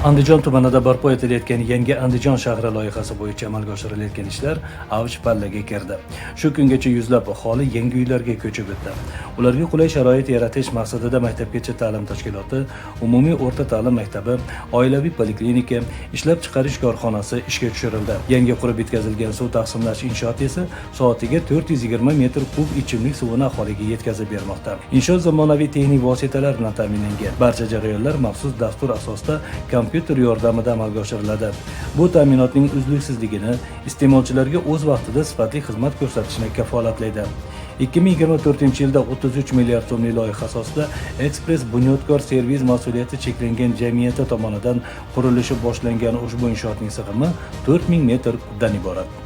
Andijon tumanida barpo etilayotgan yangi Andijon shahri loyihasi bo'yicha amalga oshirilayotgan ishlar avj pallaga kirdi. Shu kungacha yuzlab aholi yangi uylarga ko'chib o'tdi. Ularga qulay sharoit yaratish maqsadida maktabgacha ta'lim tashkiloti, umumiy o'rta ta'lim maktabi, oilaviy poliklinika, ishlab chiqarish korxonasi ishga tushirildi. Yangi qurib bitkazilgan suv taqsimlash inshooti esa soatiga 420 metr kub ichimlik suvini aholiga yetkazib bermoqda. Inshoot zamonaviy texnik vositalar bilan ta'minlangan. Barcha jarayonlar maxsus dastur asosida kompyuter yordamida amalga oshiriladi. Bu ta'minotning uzluksizligini, iste'molchilarga o'z vaqtida sifatli xizmat ko'rsatishni kafolatlaydi. 2024-yilda 33 milliard so'mlik loyiha asosida Express Bunyodkor servis mas'uliyati cheklangan jamiyati tomonidan qurilishi boshlangan ushbu inshootning sig'imi 4000 metr kubdan iborat.